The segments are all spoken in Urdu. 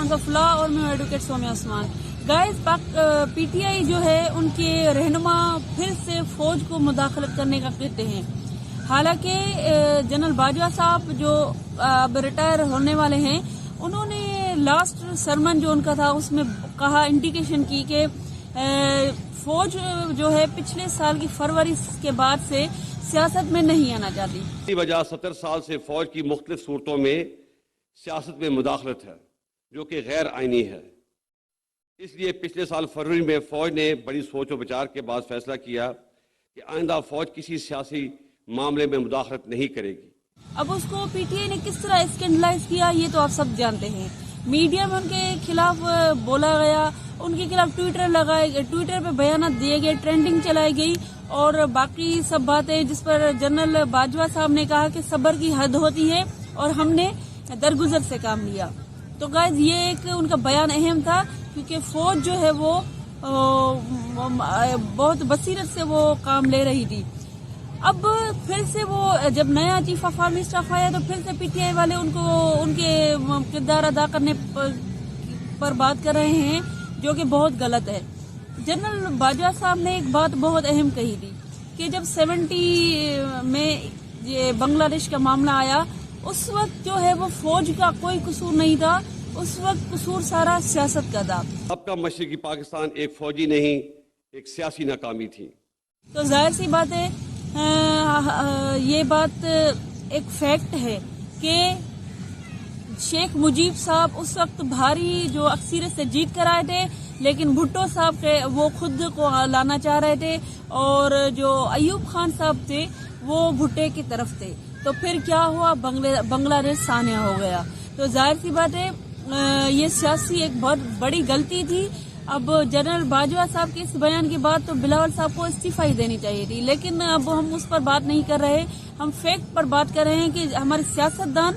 سانس آف لا اور میں advocate Saumya Usman. Guys P T I جو ہے ان کے رہنما پھر سے فوج کو مداخلت کرنے کا کہتے ہیں. حالانکہ جنرل باجوہ صاحب جو اب ریٹائر ہونے والے ہیں انہوں نے لاسٹ سرمن جو ان کا تھا اس میں کہا انڈیکیشن کی کہ فوج جو ہے پچھلے سال کی فروری کے بعد سے سیاست میں نہیں آنا چاہتی. اسی وجہ 70 سال سے فوج کی مختلف صورتوں میں سیاست میں مداخلت ہے جو کہ غیر آئینی ہے. اس لیے پچھلے سال فروری میں فوج نے بڑی سوچ و بچار کے بعد فیصلہ کیا کہ آئندہ فوج کسی سیاسی معاملے میں مداخلت نہیں کرے گی. اب اس کو پی ٹی آئی نے کس طرح اسکینڈلائز کیا یہ تو آپ سب جانتے ہیں. میڈیا میں ان کے خلاف بولا گیا, ان کے خلاف ٹویٹر پہ بیانات دیے گئے, ٹرینڈنگ چلائی گئی اور باقی سب باتیں جس پر جنرل باجوہ صاحب نے کہا کہ صبر کی حد ہوتی ہے اور ہم نے درگزر سے کام لیا. تو گائز یہ ایک ان کا بیان اہم تھا کیونکہ فوج جو ہے وہ بہت بصیرت سے وہ کام لے رہی تھی. اب پھر سے وہ جب نیا چیف آف آرمی اسٹاف آیا تو پھر سے پی ٹی آئی والے ان کے کردار ادا کرنے پر بات کر رہے ہیں جو کہ بہت غلط ہے. جنرل باجوہ صاحب نے ایک بات بہت اہم کہی تھی کہ جب 70 میں یہ بنگلہ دیش کا معاملہ آیا اس وقت جو ہے وہ فوج کا کوئی قصور نہیں تھا, اس وقت قصور سارا سیاست کا تھا. اب کا مشرقی پاکستان ایک فوجی نہیں ایک سیاسی ناکامی تھی. تو ظاہر سی بات ہے یہ بات ایک فیکٹ ہے کہ شیخ مجیب صاحب اس وقت بھاری جو اکثریت سے جیت کر آئے تھے لیکن بھٹو صاحب کے وہ خود کو لانا چاہ رہے تھے اور جو ایوب خان صاحب تھے وہ بھٹے کی طرف تھے. تو پھر کیا ہوا, بنگلہ دیش سانحہ ہو گیا. تو ظاہر سی بات ہے یہ سیاسی ایک بہت بڑی غلطی تھی. اب جنرل باجوہ صاحب کے اس بیان کے بعد تو بلاول صاحب کو استعفی دینی چاہیے تھی, لیکن اب ہم اس پر بات نہیں کر رہے, ہم فیکٹ پر بات کر رہے ہیں کہ ہمارے سیاستدان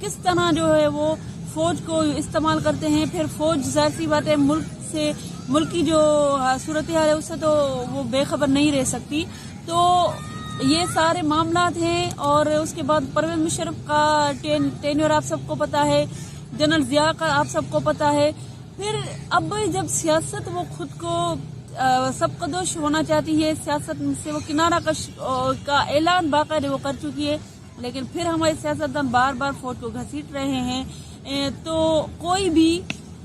کس طرح جو ہے وہ فوج کو استعمال کرتے ہیں. پھر فوج ظاہر سی بات ہے ملک کی جو صورتحال ہے اس سے تو وہ بے خبر نہیں رہ سکتی. تو یہ سارے معاملات ہیں اور اس کے بعد پرویز مشرف کا ٹینیور آپ سب کو پتا ہے, جنرل ضیاء کا آپ سب کو پتا ہے. پھر اب جب سیاست وہ خود کو سب قدوش ہونا چاہتی ہے, سیاست سے وہ کنارہ کش کا اعلان باقاعدہ وہ کر چکی ہے, لیکن پھر ہمارے سیاستدان بار بار فوج کو گھسیٹ رہے ہیں. تو کوئی بھی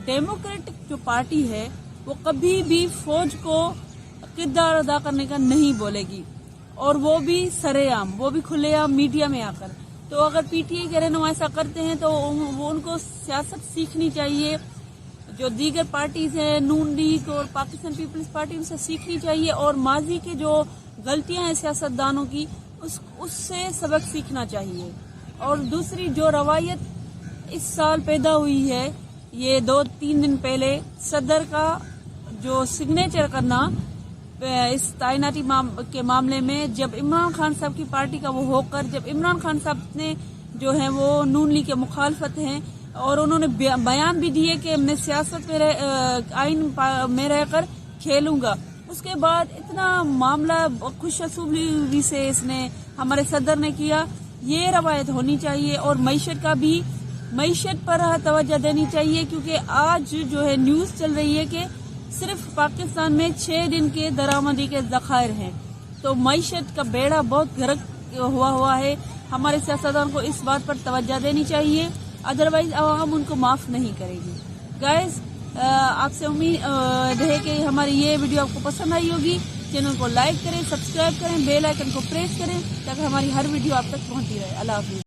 ڈیموکریٹک جو پارٹی ہے وہ کبھی بھی فوج کو کردار ادا کرنے کا نہیں بولے گی, اور وہ بھی سرے عام, وہ بھی کھلے عام میڈیا میں آ کر. تو اگر پی ٹی آئی کے رہنما ایسا کرتے ہیں تو وہ ان کو سیاست سیکھنی چاہیے. جو دیگر پارٹیز ہیں نون لیگ اور پاکستان پیپلز پارٹی ان سے سیکھنی چاہیے اور ماضی کے جو غلطیاں ہیں سیاستدانوں کی اس سے سبق سیکھنا چاہیے. اور دوسری جو روایت اس سال پیدا ہوئی ہے, یہ 2-3 دن پہلے صدر کا جو سگنیچر کرنا اس تعیناتی کے معاملے میں, جب عمران خان صاحب کی پارٹی کا وہ ہو کر, جب عمران خان صاحب نے جو ہے وہ نون لیگ کے مخالفت ہیں اور انہوں نے بیان بھی دیے کہ میں سیاست میں آئین میں رہ کر کھیلوں گا, اس کے بعد اتنا معاملہ خوش اسلوبی سے اس نے ہمارے صدر نے کیا. یہ روایت ہونی چاہیے اور معیشت پر توجہ دینی چاہیے, کیونکہ آج جو ہے نیوز چل رہی ہے کہ صرف پاکستان میں 6 دن کے درآمدی کے ذخائر ہیں. تو معیشت کا بیڑا بہت غرق ہوا ہے. ہمارے سیاستدان کو اس بات پر توجہ دینی چاہیے, ادروائز عوام ان کو معاف نہیں کرے گی. گائز آپ سے امید ہے کہ ہماری یہ ویڈیو آپ کو پسند آئی ہوگی. چینل کو لائک کریں, سبسکرائب کریں, بیل آئیکن کو پریس کریں تاکہ ہماری ہر ویڈیو آپ تک پہنچتی رہے. اللہ حافظ.